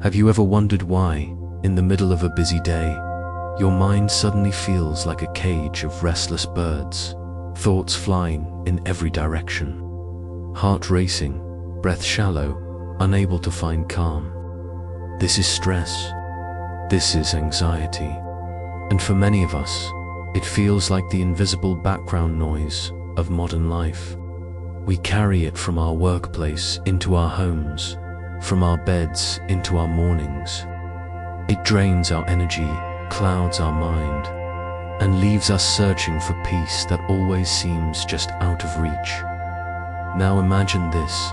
Have you ever wondered why, in the middle of a busy day, your mind suddenly feels like a cage of restless birds, thoughts flying in every direction, heart racing, breath shallow, unable to find calm? This is stress. This is anxiety. And for many of us, it feels like the invisible background noise of modern life. We carry it from our workplace into our homes, from our beds into our mornings. It drains our energy, clouds our mind, and leaves us searching for peace that always seems just out of reach. Now imagine this.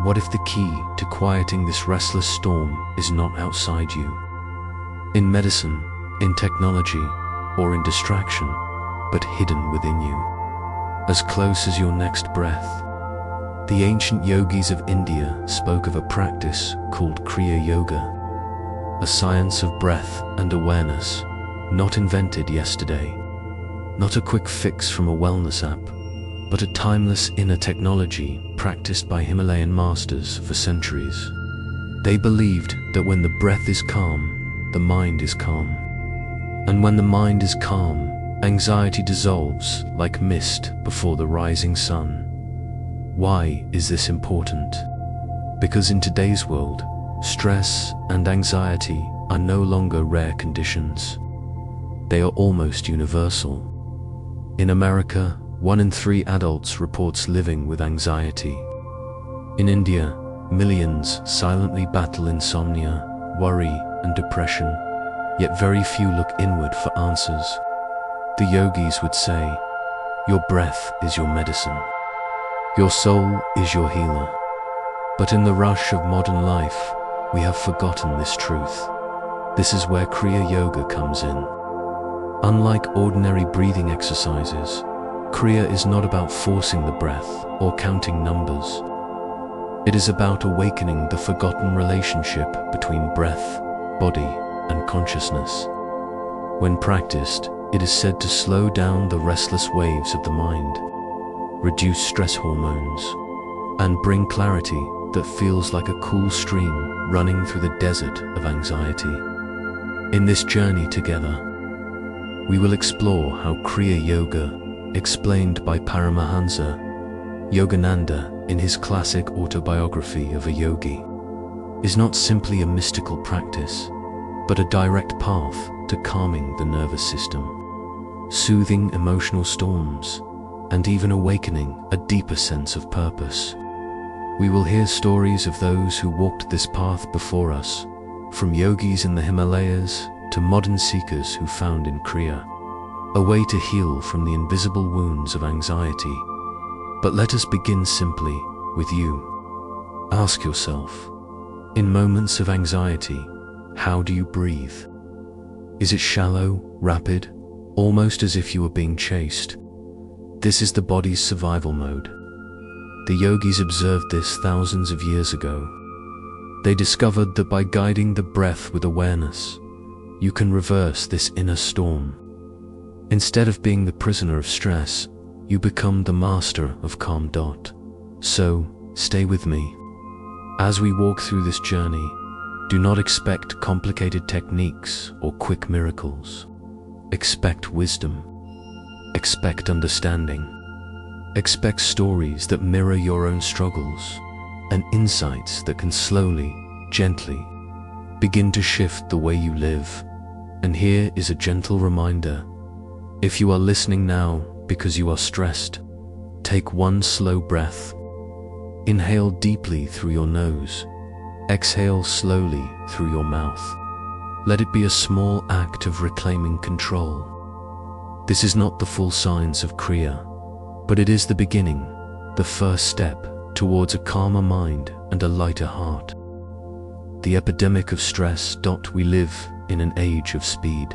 What if the key to quieting this restless storm is not outside you? In medicine, in technology, or in distraction, but hidden within you, as close as your next breath. The ancient yogis of India spoke of a practice called Kriya Yoga, a science of breath and awareness, not invented yesterday, not a quick fix from a wellness app, but a timeless inner technology practiced by Himalayan masters for centuries. They believed that when the breath is calm, the mind is calm. And when the mind is calm, anxiety dissolves like mist before the rising sun. Why is this important? Because in today's world, stress and anxiety are no longer rare conditions. They are almost universal. In America, 1 in 3 adults reports living with anxiety. In India, millions silently battle insomnia, worry, and depression, yet very few look inward for answers. The yogis would say, your breath is your medicine. Your soul is your healer. But in the rush of modern life, we have forgotten this truth. This is where Kriya Yoga comes in. Unlike ordinary breathing exercises, Kriya is not about forcing the breath or counting numbers. It is about awakening the forgotten relationship between breath, body, and consciousness. When practiced, it is said to slow down the restless waves of the mind, reduce stress hormones, and bring clarity that feels like a cool stream running through the desert of anxiety. In this journey together, we will explore how Kriya Yoga, explained by Paramahansa Yogananda in his classic autobiography of a yogi, is not simply a mystical practice, but a direct path to calming the nervous system, soothing emotional storms, and even awakening a deeper sense of purpose. We will hear stories of those who walked this path before us, from yogis in the Himalayas to modern seekers who found in Kriya a way to heal from the invisible wounds of anxiety. But let us begin simply with you. Ask yourself, in moments of anxiety, how do you breathe? Is it shallow, rapid, almost as if you were being chased? This is the body's survival mode. The yogis observed this thousands of years ago. They discovered that by guiding the breath with awareness, you can reverse this inner storm. Instead of being the prisoner of stress, you become the master of calm. So, stay with me. As we walk through this journey, do not expect complicated techniques or quick miracles. Expect wisdom. Expect understanding. Expect stories that mirror your own struggles, and insights that can slowly, gently, begin to shift the way you live. And here is a gentle reminder. If you are listening now because you are stressed, take one slow breath. Inhale deeply through your nose. Exhale slowly through your mouth. Let it be a small act of reclaiming control. This is not the full science of Kriya, but it is the beginning, the first step towards a calmer mind and a lighter heart. The epidemic of stress. We live in an age of speed.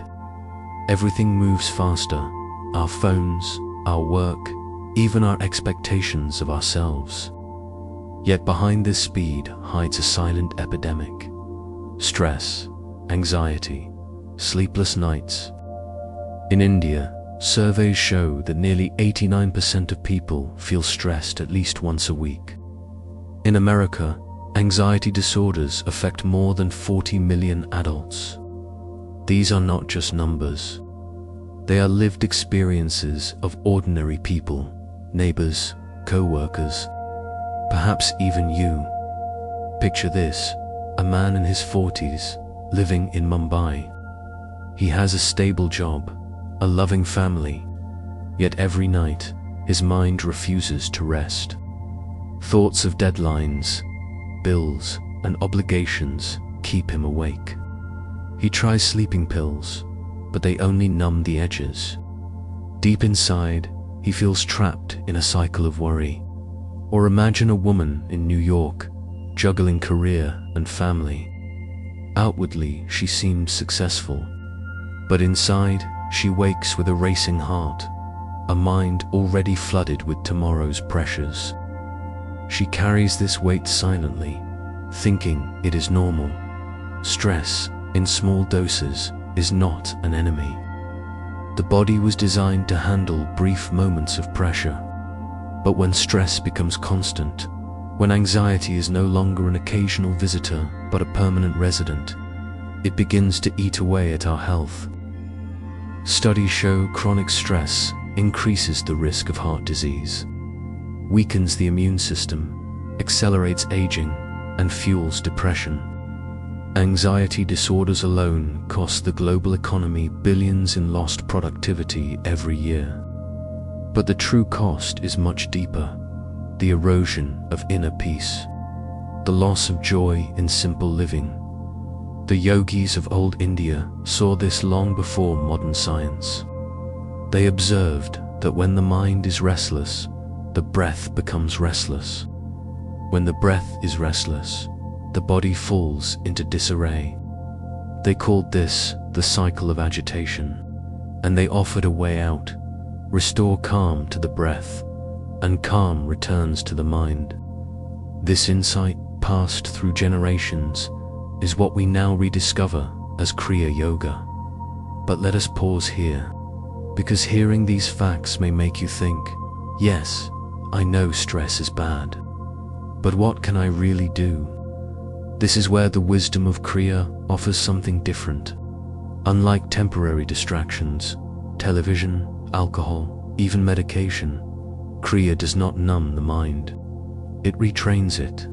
Everything moves faster, our phones, our work, even our expectations of ourselves. Yet behind this speed hides a silent epidemic. Stress, anxiety, sleepless nights. In India, surveys show that nearly 89% of people feel stressed at least once a week. In America, Anxiety disorders affect more than 40 million adults. These are not just numbers. They are lived experiences of ordinary people, neighbors, co-workers, perhaps even you. Picture this, a man in his 40s, living in Mumbai. He has a stable job, a loving family, yet every night, his mind refuses to rest. Thoughts of deadlines, bills, and obligations keep him awake. He tries sleeping pills, but they only numb the edges. Deep inside, he feels trapped in a cycle of worry. Or imagine a woman in New York, juggling career and family. Outwardly, she seems successful, but inside, she wakes with a racing heart, a mind already flooded with tomorrow's pressures. She carries this weight silently, thinking it is normal. Stress, in small doses, is not an enemy. The body was designed to handle brief moments of pressure. But when stress becomes constant, when anxiety is no longer an occasional visitor but a permanent resident, it begins to eat away at our health. Studies show chronic stress increases the risk of heart disease, weakens the immune system, accelerates aging, and fuels depression. Anxiety disorders alone cost the global economy billions in lost productivity every year. But the true cost is much deeper: the erosion of inner peace, the loss of joy in simple living. The yogis of old India saw this long before modern science. They observed that when the mind is restless, the breath becomes restless. When the breath is restless, the body falls into disarray. They called this the cycle of agitation, and they offered a way out: restore calm to the breath, and calm returns to the mind. This insight, passed through generations, is what we now rediscover as Kriya Yoga. But let us pause here, because hearing these facts may make you think, yes, I know stress is bad, but what can I really do? This is where the wisdom of Kriya offers something different. Unlike temporary distractions, television, alcohol, even medication, Kriya does not numb the mind. It retrains it.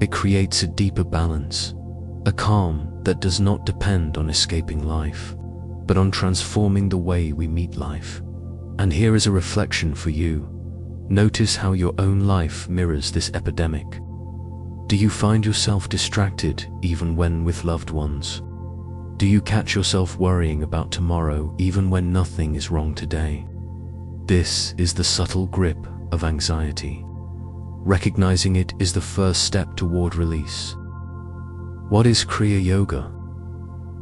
It creates a deeper balance, a calm that does not depend on escaping life, but on transforming the way we meet life. And here is a reflection for you. Notice how your own life mirrors this epidemic. Do you find yourself distracted even when with loved ones? Do you catch yourself worrying about tomorrow even when nothing is wrong today? This is the subtle grip of anxiety. Recognizing it is the first step toward release. What is Kriya Yoga?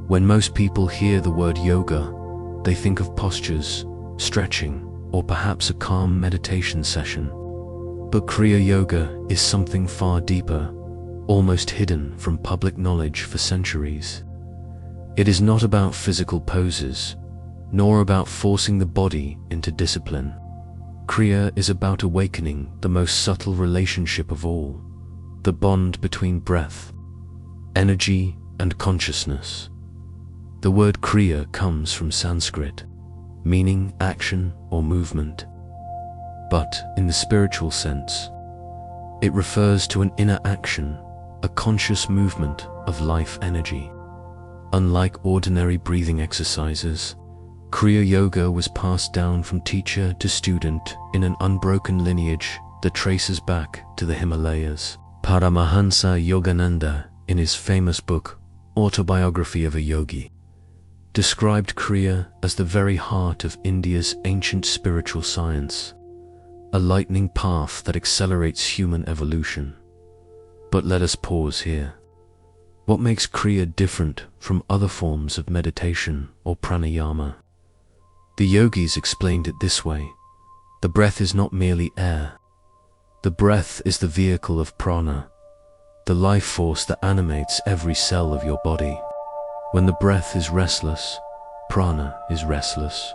When most people hear the word yoga, they think of postures, stretching, or perhaps a calm meditation session. But Kriya Yoga is something far deeper, almost hidden from public knowledge for centuries. It is not about physical poses, nor about forcing the body into discipline. Kriya is about awakening the most subtle relationship of all, the bond between breath, energy, and consciousness. The word Kriya comes from Sanskrit, meaning action or movement. But in the spiritual sense, it refers to an inner action, a conscious movement of life energy. Unlike ordinary breathing exercises, Kriya Yoga was passed down from teacher to student in an unbroken lineage that traces back to the Himalayas. Paramahansa Yogananda, in his famous book, Autobiography of a Yogi, described Kriya as the very heart of India's ancient spiritual science, a lightning path that accelerates human evolution. But let us pause here. What makes Kriya different from other forms of meditation or pranayama? The yogis explained it this way: the breath is not merely air. The breath is the vehicle of prana, the life force that animates every cell of your body. When the breath is restless, prana is restless.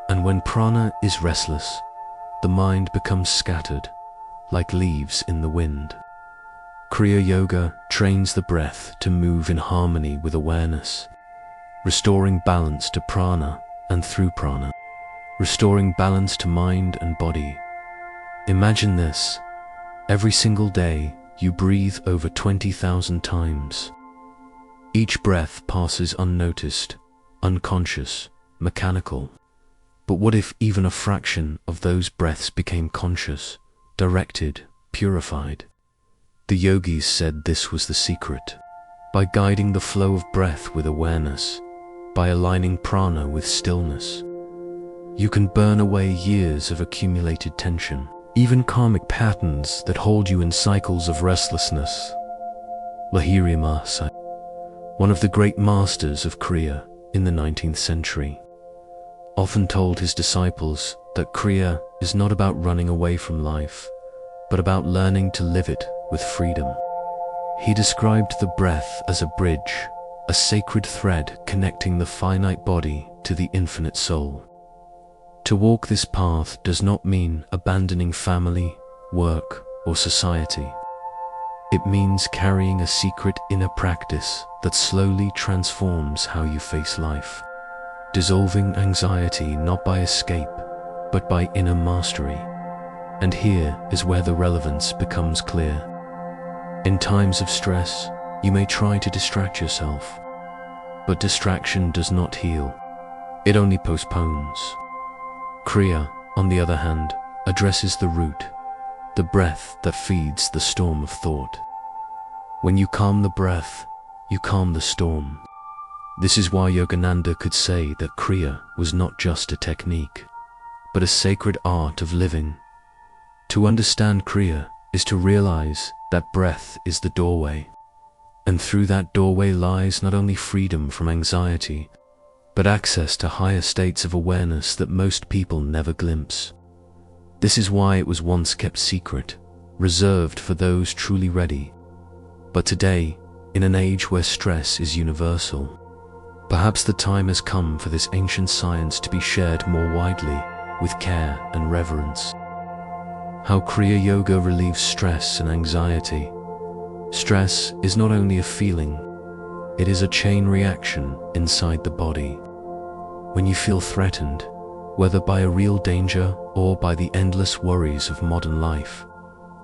And when prana is restless, the mind becomes scattered, like leaves in the wind. Kriya Yoga trains the breath to move in harmony with awareness, restoring balance to prana and through prana, restoring balance to mind and body. Imagine this: every single day you breathe over 20,000 times. Each breath passes unnoticed, unconscious, mechanical. But what if even a fraction of those breaths became conscious, directed, purified? The yogis said this was the secret. By guiding the flow of breath with awareness, by aligning prana with stillness, you can burn away years of accumulated tension, even karmic patterns that hold you in cycles of restlessness. Lahiri Mahasaya, one of the great masters of Kriya in the 19th century, often told his disciples that Kriya is not about running away from life, but about learning to live it with freedom. He described the breath as a bridge, a sacred thread connecting the finite body to the infinite soul. To walk this path does not mean abandoning family, work, or society. It means carrying a secret inner practice that slowly transforms how you face life, dissolving anxiety not by escape, but by inner mastery. And here is where the relevance becomes clear. In times of stress, you may try to distract yourself, but distraction does not heal. It only postpones. Kriya, on the other hand, addresses the root, the breath that feeds the storm of thought. When you calm the breath, you calm the storm. This is why Yogananda could say that Kriya was not just a technique, but a sacred art of living. To understand Kriya is to realize that breath is the doorway, and through that doorway lies not only freedom from anxiety, but access to higher states of awareness that most people never glimpse. This is why it was once kept secret, reserved for those truly ready. But today, in an age where stress is universal, perhaps the time has come for this ancient science to be shared more widely, with care and reverence. How Kriya Yoga relieves stress and anxiety. Stress is not only a feeling, it is a chain reaction inside the body. When you feel threatened, whether by a real danger or by the endless worries of modern life,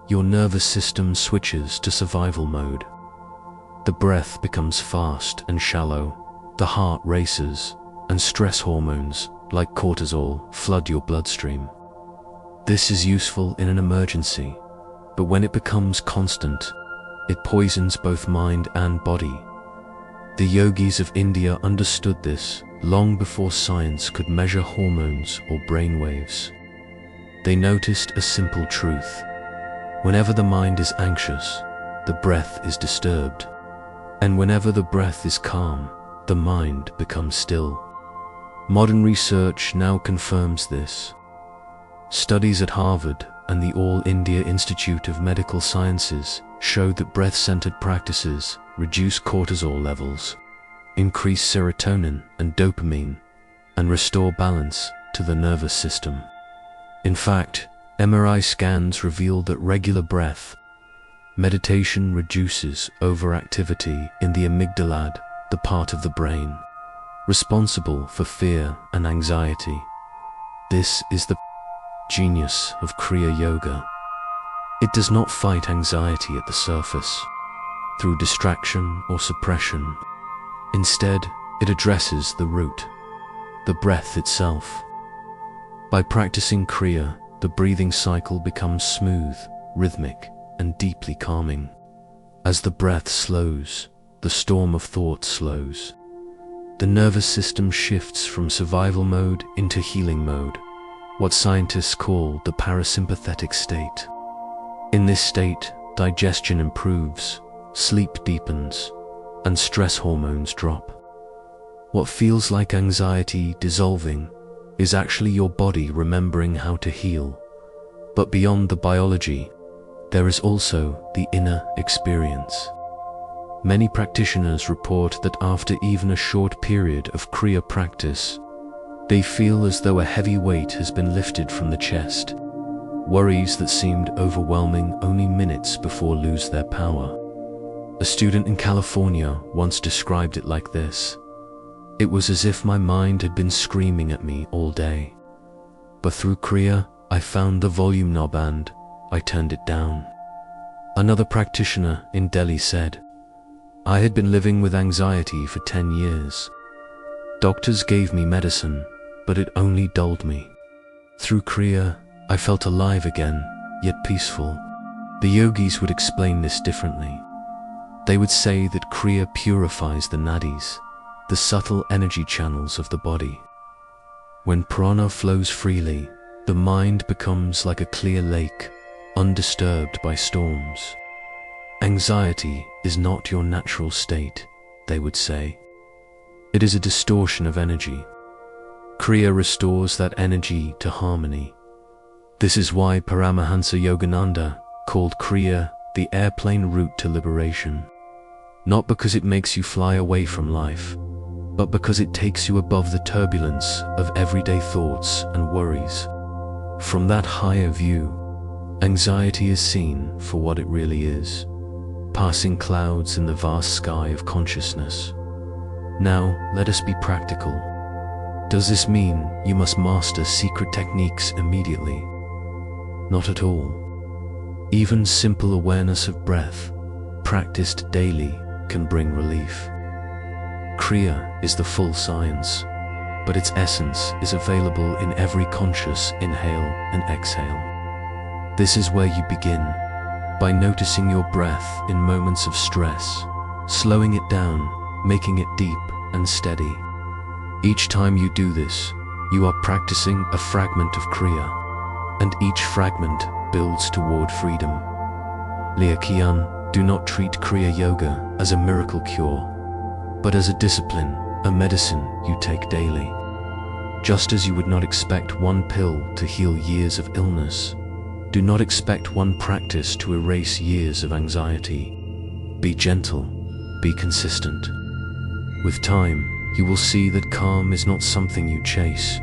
your nervous system switches to survival mode. The breath becomes fast and shallow, the heart races, and stress hormones, like cortisol, flood your bloodstream. This is useful in an emergency, but when it becomes constant, it poisons both mind and body. The yogis of India understood this long before science could measure hormones or brainwaves. They noticed a simple truth. Whenever the mind is anxious, the breath is disturbed. And whenever the breath is calm, the mind becomes still. Modern research now confirms this. Studies at Harvard and the All India Institute of Medical Sciences show that breath-centered practices reduce cortisol levels, increase serotonin and dopamine, and restore balance to the nervous system. In fact, MRI scans reveal that regular breath meditation reduces overactivity in the amygdala, the part of the brain responsible for fear and anxiety. This is the genius of Kriya Yoga. It does not fight anxiety at the surface, through distraction or suppression. Instead, it addresses the root, the breath itself. By practicing Kriya, the breathing cycle becomes smooth, rhythmic, and deeply calming. As the breath slows, the storm of thought slows. The nervous system shifts from survival mode into healing mode, what scientists call the parasympathetic state. In this state, digestion improves, sleep deepens, and stress hormones drop. What feels like anxiety dissolving is actually your body remembering how to heal. But beyond the biology, there is also the inner experience. Many practitioners report that after even a short period of Kriya practice, they feel as though a heavy weight has been lifted from the chest. Worries that seemed overwhelming only minutes before lose their power. A student in California once described it like this: "It was as if my mind had been screaming at me all day. But through Kriya, I found the volume knob and I turned it down." Another practitioner in Delhi said, "I had been living with anxiety for 10 years. Doctors gave me medicine, but it only dulled me. Through Kriya, I felt alive again, yet peaceful." The yogis would explain this differently. They would say that Kriya purifies the nadis, the subtle energy channels of the body. When prana flows freely, the mind becomes like a clear lake, undisturbed by storms. Anxiety is not your natural state, they would say. It is a distortion of energy. Kriya restores that energy to harmony. This is why Paramahansa Yogananda called Kriya the airplane route to liberation. Not because it makes you fly away from life, but because it takes you above the turbulence of everyday thoughts and worries. From that higher view, anxiety is seen for what it really is: passing clouds in the vast sky of consciousness. Now, let us be practical. Does this mean you must master secret techniques immediately? Not at all. Even simple awareness of breath, practiced daily, can bring relief. Kriya is the full science, but its essence is available in every conscious inhale and exhale. This is where you begin, by noticing your breath in moments of stress, slowing it down, making it deep and steady. Each time you do this, you are practicing a fragment of Kriya, and each fragment builds toward freedom. Liakian, do not treat Kriya Yoga as a miracle cure, but as a discipline, a medicine you take daily. Just as you would not expect one pill to heal years of illness, do not expect one practice to erase years of anxiety. Be gentle, be consistent. With time, you will see that calm is not something you chase.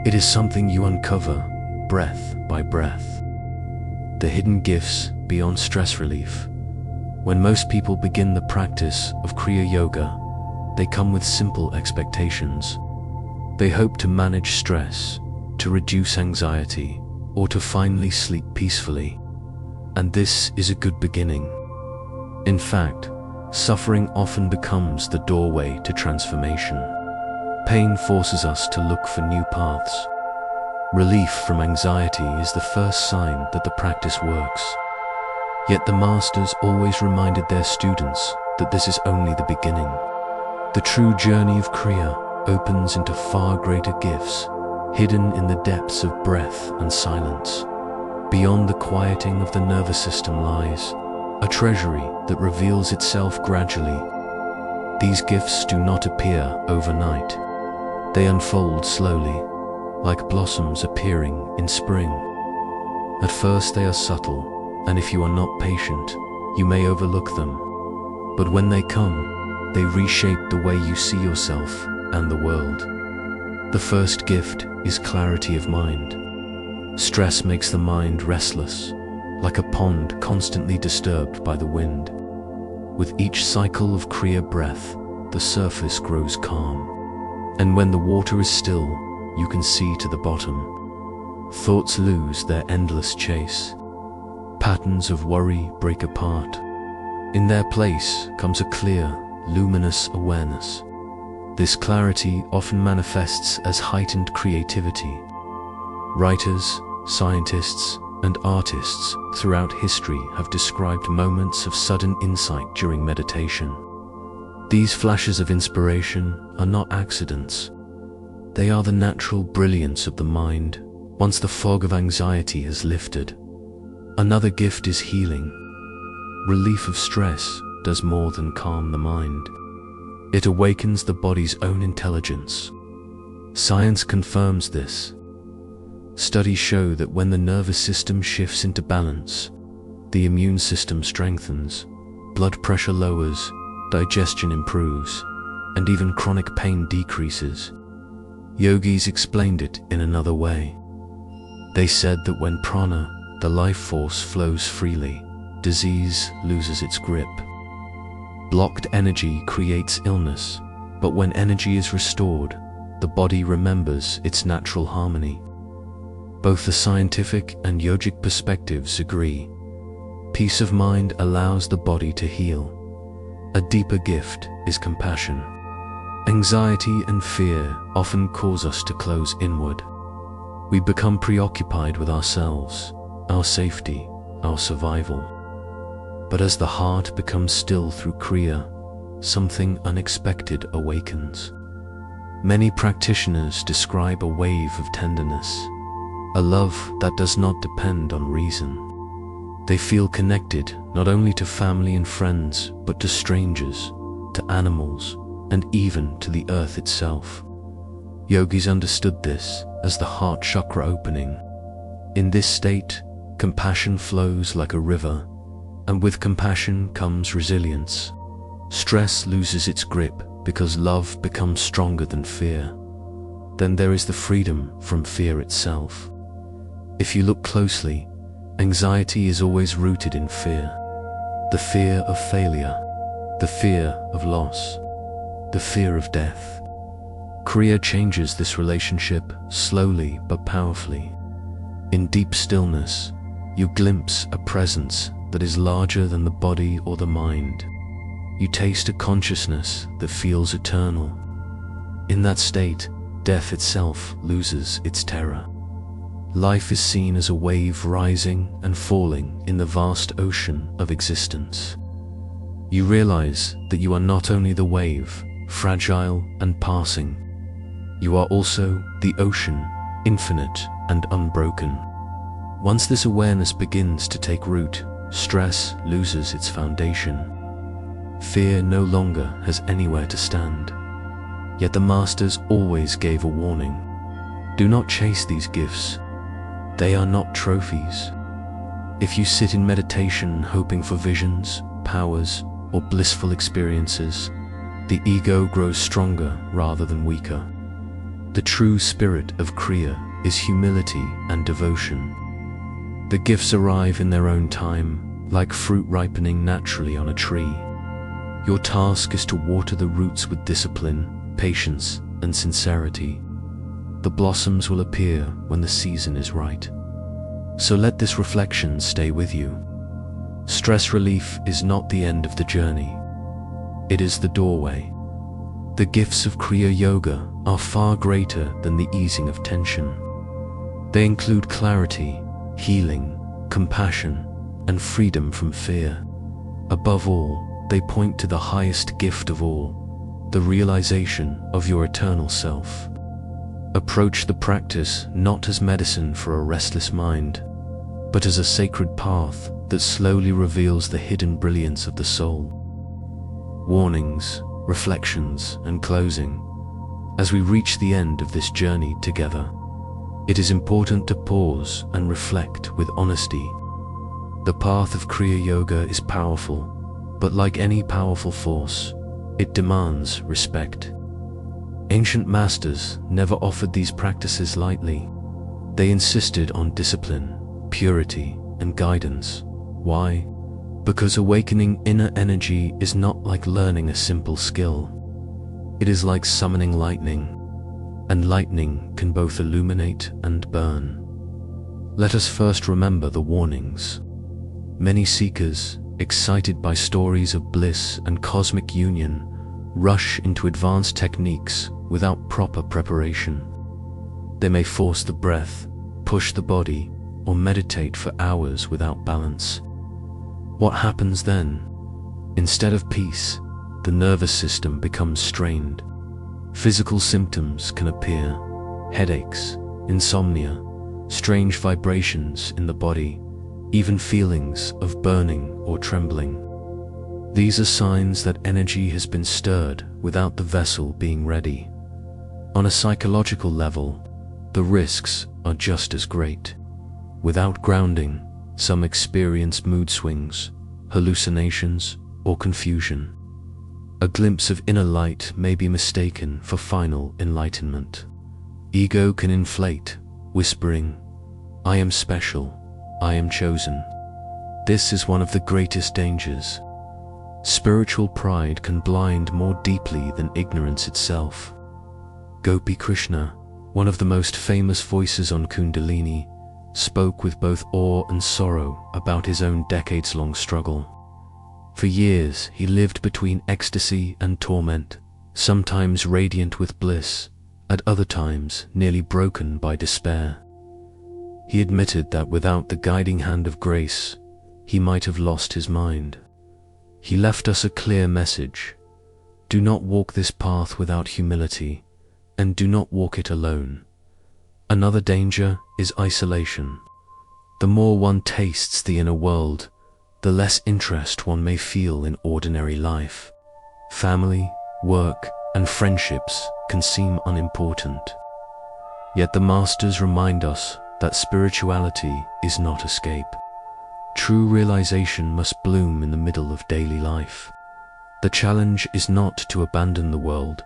It is something you uncover, breath by breath. The hidden gifts beyond stress relief. When most people begin the practice of Kriya Yoga, they come with simple expectations. They hope to manage stress, to reduce anxiety, or to finally sleep peacefully. And this is a good beginning. In fact, suffering often becomes the doorway to transformation. Pain forces us to look for new paths. Relief from anxiety is the first sign that the practice works. Yet the masters always reminded their students that this is only the beginning. The true journey of Kriya opens into far greater gifts, hidden in the depths of breath and silence. Beyond the quieting of the nervous system lies a treasury that reveals itself gradually. These gifts do not appear overnight. They unfold slowly, like blossoms appearing in spring. At first they are subtle, and if you are not patient, you may overlook them. But when they come, they reshape the way you see yourself and the world. The first gift is clarity of mind. Stress makes the mind restless, like a pond constantly disturbed by the wind. With each cycle of Kriya breath, the surface grows calm. And when the water is still, you can see to the bottom. Thoughts lose their endless chase. Patterns of worry break apart. In their place comes a clear, luminous awareness. This clarity often manifests as heightened creativity. Writers, scientists, and artists throughout history have described moments of sudden insight during meditation. These flashes of inspiration are not accidents. They are the natural brilliance of the mind once the fog of anxiety has lifted. Another gift is healing. Relief of stress does more than calm the mind. It awakens the body's own intelligence. Science confirms this. Studies show that when the nervous system shifts into balance, the immune system strengthens, blood pressure lowers, digestion improves, and even chronic pain decreases. Yogis explained it in another way. They said that when prana, the life force, flows freely, disease loses its grip. Blocked energy creates illness, but when energy is restored, the body remembers its natural harmony. Both the scientific and yogic perspectives agree. Peace of mind allows the body to heal. A deeper gift is compassion. Anxiety and fear often cause us to close inward. We become preoccupied with ourselves, our safety, our survival. But as the heart becomes still through Kriya, something unexpected awakens. Many practitioners describe a wave of tenderness, a love that does not depend on reason. They feel connected not only to family and friends, but to strangers, to animals, and even to the earth itself. Yogis understood this as the heart chakra opening. In this state, compassion flows like a river, and with compassion comes resilience. Stress loses its grip because love becomes stronger than fear. Then there is the freedom from fear itself. If you look closely, anxiety is always rooted in fear. The fear of failure, the fear of loss, the fear of death. Kriya changes this relationship slowly but powerfully. In deep stillness, you glimpse a presence that is larger than the body or the mind. You taste a consciousness that feels eternal. In that state, death itself loses its terror. Life is seen as a wave rising and falling in the vast ocean of existence. You realize that you are not only the wave, fragile and passing. You are also the ocean, infinite and unbroken. Once this awareness begins to take root, stress loses its foundation. Fear no longer has anywhere to stand. Yet the masters always gave a warning. Do not chase these gifts. They are not trophies. If you sit in meditation hoping for visions, powers, or blissful experiences, the ego grows stronger rather than weaker. The true spirit of Kriya is humility and devotion. The gifts arrive in their own time, like fruit ripening naturally on a tree. Your task is to water the roots with discipline, patience, and sincerity. The blossoms will appear when the season is right. So let this reflection stay with you. Stress relief is not the end of the journey. It is the doorway. The gifts of Kriya Yoga are far greater than the easing of tension. They include clarity, healing, compassion, and freedom from fear. Above all, they point to the highest gift of all, the realization of your eternal self. Approach the practice not as medicine for a restless mind, but as a sacred path that slowly reveals the hidden brilliance of the soul. Warnings, reflections, and closing. As we reach the end of this journey together, it is important to pause and reflect with honesty. The path of Kriya Yoga is powerful, but like any powerful force, it demands respect. Ancient masters never offered these practices lightly. They insisted on discipline, purity, and guidance. Why? Because awakening inner energy is not like learning a simple skill. It is like summoning lightning, and lightning can both illuminate and burn. Let us first remember the warnings. Many seekers, excited by stories of bliss and cosmic union, rush into advanced techniques without proper preparation. They may force the breath, push the body, or meditate for hours without balance. What happens then? Instead of peace, the nervous system becomes strained. Physical symptoms can appear: headaches, insomnia, strange vibrations in the body, even feelings of burning or trembling. These are signs that energy has been stirred without the vessel being ready. On a psychological level, the risks are just as great. Without grounding, some experience mood swings, hallucinations, or confusion. A glimpse of inner light may be mistaken for final enlightenment. Ego can inflate, whispering, I am special. I am chosen. This is one of the greatest dangers. Spiritual pride can blind more deeply than ignorance itself. Gopi Krishna, one of the most famous voices on Kundalini, spoke with both awe and sorrow about his own decades-long struggle. For years, he lived between ecstasy and torment, sometimes radiant with bliss, at other times nearly broken by despair. He admitted that without the guiding hand of grace, he might have lost his mind. He left us a clear message: do not walk this path without humility, and do not walk it alone. Another danger is isolation. The more one tastes the inner world, the less interest one may feel in ordinary life. Family, work, and friendships can seem unimportant. Yet the masters remind us that spirituality is not escape. True realization must bloom in the middle of daily life. The challenge is not to abandon the world,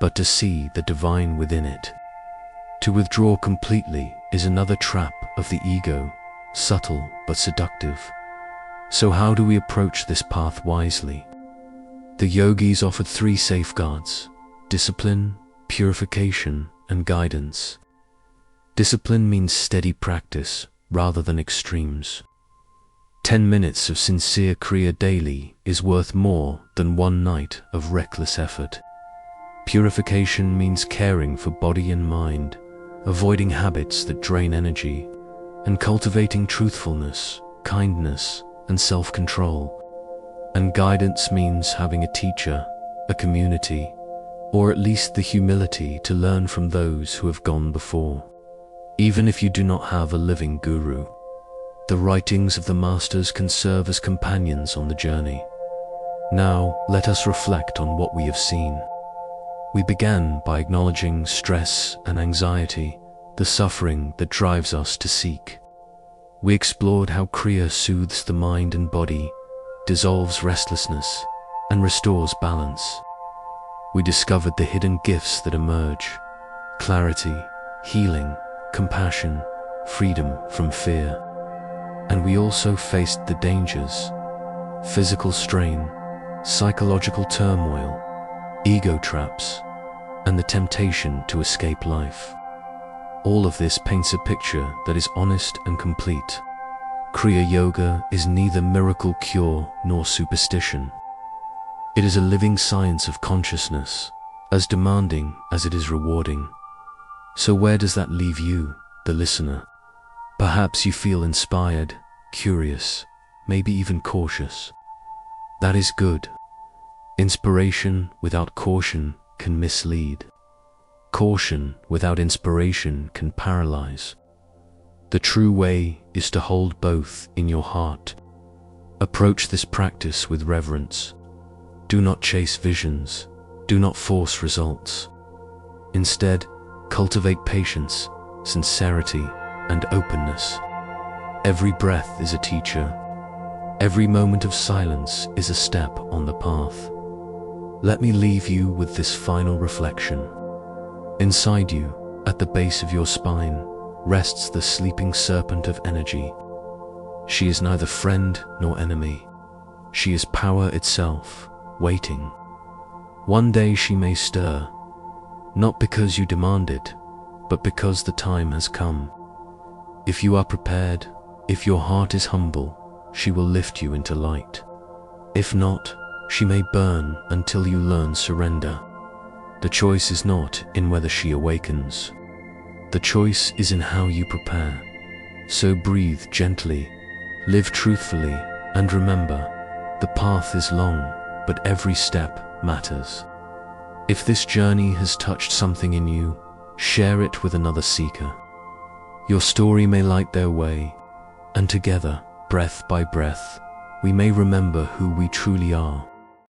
but to see the divine within it. To withdraw completely is another trap of the ego, subtle but seductive. So how do we approach this path wisely? The yogis offered 3 safeguards: discipline, purification, and guidance. Discipline means steady practice rather than extremes. 10 minutes of sincere Kriya daily is worth more than 1 night of reckless effort. Purification means caring for body and mind, avoiding habits that drain energy, and cultivating truthfulness, kindness, and self-control. And guidance means having a teacher, a community, or at least the humility to learn from those who have gone before. Even if you do not have a living guru, the writings of the masters can serve as companions on the journey. Now, let us reflect on what we have seen. We began by acknowledging stress and anxiety, the suffering that drives us to seek. We explored how Kriya soothes the mind and body, dissolves restlessness, and restores balance. We discovered the hidden gifts that emerge: clarity, healing, compassion, freedom from fear. And we also faced the dangers: physical strain, psychological turmoil, ego traps, and the temptation to escape life. All of this paints a picture that is honest and complete. Kriya Yoga is neither miracle cure nor superstition. It is a living science of consciousness, as demanding as it is rewarding. So where does that leave you, the listener? Perhaps you feel inspired, curious, maybe even cautious. That is good. Inspiration without caution can mislead. Caution without inspiration can paralyze. The true way is to hold both in your heart. Approach this practice with reverence. Do not chase visions. Do not force results. Instead, cultivate patience, sincerity, and openness. Every breath is a teacher. Every moment of silence is a step on the path. Let me leave you with this final reflection. Inside you, at the base of your spine, rests the sleeping serpent of energy. She is neither friend nor enemy. She is power itself, waiting. One day she may stir, not because you demand it, but because the time has come. If you are prepared, if your heart is humble, she will lift you into light. If not, she may burn until you learn surrender. The choice is not in whether she awakens. The choice is in how you prepare. So breathe gently, live truthfully, and remember, the path is long, but every step matters. If this journey has touched something in you, share it with another seeker. Your story may light their way, and together, breath by breath, we may remember who we truly are.